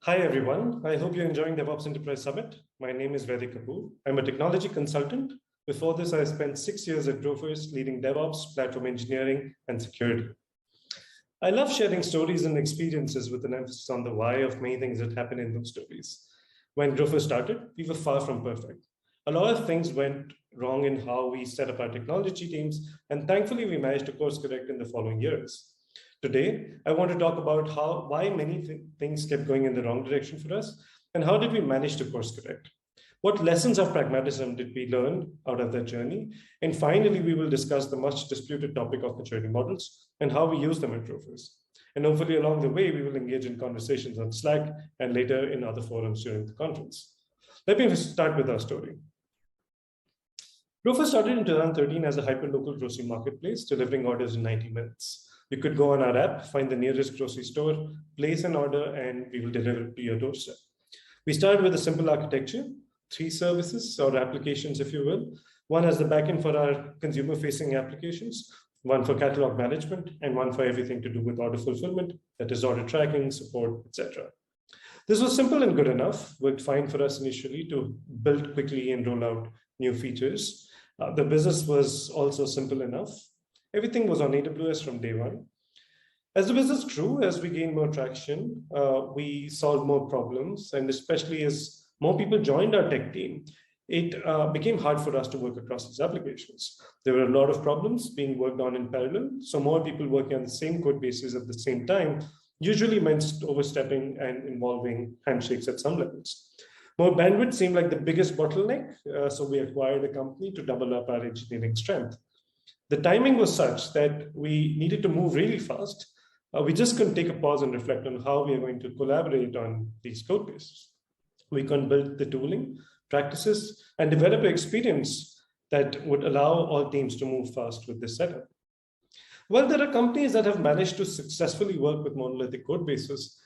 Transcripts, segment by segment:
Hi, everyone. I hope you're enjoying DevOps Enterprise Summit. My name is Vaidik Kapoor. I'm a technology consultant. Before this, I spent 6 years at Grofers leading DevOps, platform engineering, and security. I love sharing stories and experiences with an emphasis on the why of many things that happen in those stories. When Grofers started, we were far from perfect. A lot of things went wrong in how we set up our technology teams, and thankfully, we managed to course correct in the following years. Today, I want to talk about why many things kept going in the wrong direction for us, and how did we manage to course correct? What lessons of pragmatism did we learn out of that journey? And finally, we will discuss the much disputed topic of maturity models and how we use them at Grofers. And hopefully along the way, we will engage in conversations on Slack and later in other forums during the conference. Let me start with our story. Grofers started in 2013 as a hyperlocal grocery marketplace, delivering orders in 90 minutes. You could go on our app, find the nearest grocery store, place an order, and we will deliver it to your doorstep. We started with a simple architecture, 3 services or applications, if you will. One as the backend for our consumer-facing applications, one for catalog management, and one for everything to do with order fulfillment, that is order tracking, support, etc. This was simple and good enough, worked fine for us initially to build quickly and roll out new features. The business was also simple enough. Everything was on AWS from day one. As the business grew, as we gained more traction, we solved more problems, and especially as more people joined our tech team, it became hard for us to work across these applications. There were a lot of problems being worked on in parallel, so more people working on the same code bases at the same time usually meant overstepping and involving handshakes at some levels. More bandwidth seemed like the biggest bottleneck, so we acquired a company to double up our engineering strength. The timing was such that we needed to move really fast. We just couldn't take a pause and reflect on how we are going to collaborate on these code bases. We couldn't build the tooling, practices, and developer experience that would allow all teams to move fast with this setup. Well, there are companies that have managed to successfully work with monolithic code bases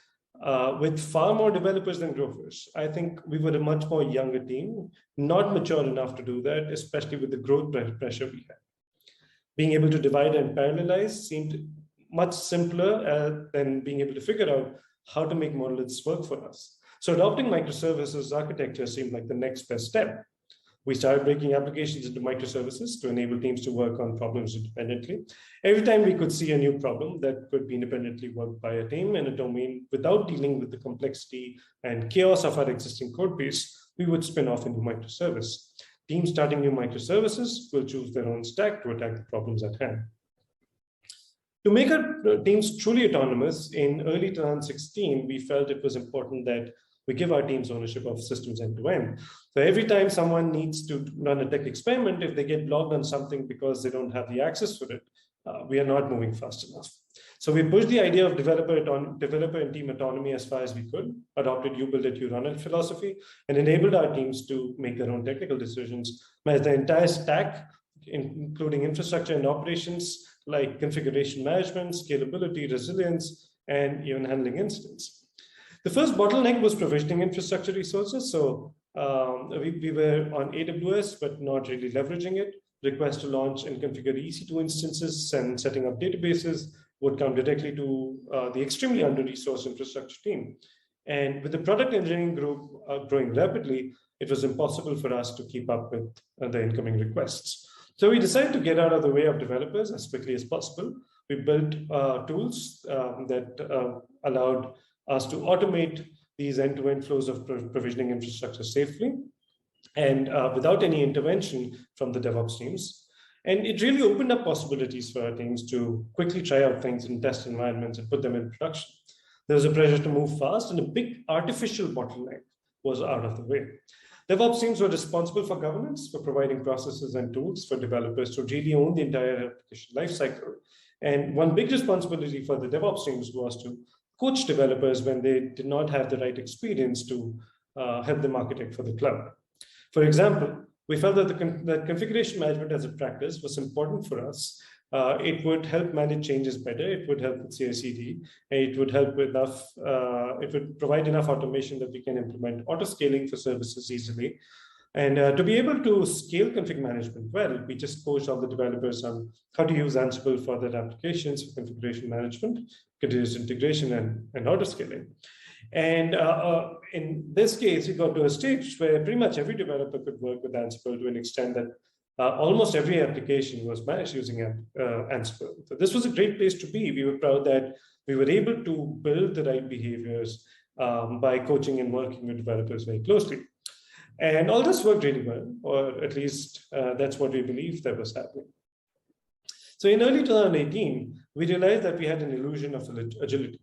with far more developers than Grofers. I think we were a much more younger team, not mature enough to do that, especially with the growth pressure we had. Being able to divide and parallelize seemed much simpler than being able to figure out how to make monoliths work for us. So adopting microservices architecture seemed like the next best step. We started breaking applications into microservices to enable teams to work on problems independently. Every time we could see a new problem that could be independently worked by a team in a domain without dealing with the complexity and chaos of our existing code base, we would spin off a new microservice. Teams starting new microservices will choose their own stack to attack the problems at hand. To make our teams truly autonomous, in early 2016, we felt it was important that we give our teams ownership of systems end-to-end. So every time someone needs to run a tech experiment, if they get blocked on something because they don't have the access for it, we are not moving fast enough. So we pushed the idea of developer and team autonomy as far as we could, adopted you build it, you run it philosophy, and enabled our teams to make their own technical decisions, manage the entire stack, including infrastructure and operations, like configuration management, scalability, resilience, and even handling incidents. The first bottleneck was provisioning infrastructure resources. So we were on AWS, but not really leveraging it. Requests to launch and configure EC2 instances and setting up databases would come directly to the extremely under-resourced infrastructure team. And with the product engineering group growing rapidly, it was impossible for us to keep up with the incoming requests. So we decided to get out of the way of developers as quickly as possible. We built tools that allowed us to automate these end-to-end flows of provisioning infrastructure safely and without any intervention from the DevOps teams. And it really opened up possibilities for our teams to quickly try out things in test environments and put them in production. There was a pressure to move fast, and a big artificial bottleneck was out of the way. DevOps teams were responsible for governance, for providing processes and tools for developers to really own the entire application lifecycle. And one big responsibility for the DevOps teams was to coach developers when they did not have the right experience to help them architect for the cloud. For example, we felt that that configuration management as a practice was important for us. It would help manage changes better. It would help with CI/CD. It would help with it would provide enough automation that we can implement auto scaling for services easily. And to be able to scale config management well, we just coached all the developers on how to use Ansible for their applications for configuration management, continuous integration, and auto scaling. And in this case, we got to a stage where pretty much every developer could work with Ansible to an extent that almost every application was managed using Ansible. So this was a great place to be. We were proud that we were able to build the right behaviors by coaching and working with developers very closely. And all this worked really well, or at least that's what we believed that was happening. So in early 2018, we realized that we had an illusion of agility.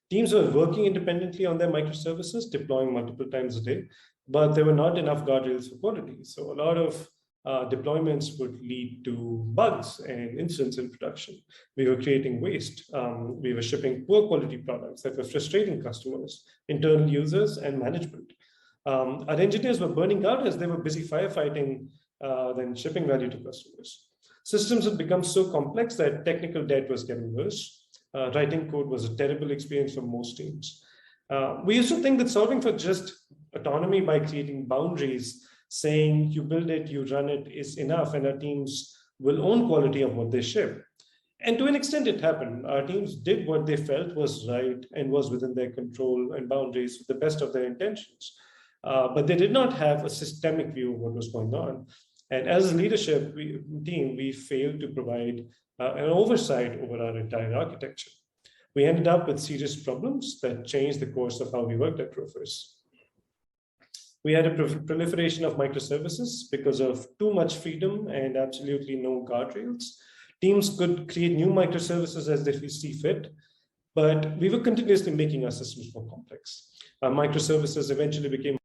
Teams were working independently on their microservices, deploying multiple times a day, but there were not enough guardrails for quality. So a lot of deployments would lead to bugs and incidents in production. We were creating waste. We were shipping poor quality products that were frustrating customers, internal users, and management. Our engineers were burning out as they were busy firefighting than shipping value to customers. Systems had become so complex that technical debt was getting worse. Writing code was a terrible experience for most teams. We used to think that solving for just autonomy by creating boundaries, saying you build it, you run it is enough, and our teams will own quality of what they ship. And to an extent, it happened. Our teams did what they felt was right and was within their control and boundaries with the best of their intentions. But they did not have a systemic view of what was going on. And as a leadership team, we failed to provide an oversight over our entire architecture. We ended up with serious problems that changed the course of how we worked at Grofers. We had a proliferation of microservices because of too much freedom and absolutely no guardrails. Teams could create new microservices as they see fit, but we were continuously making our systems more complex. Our microservices eventually became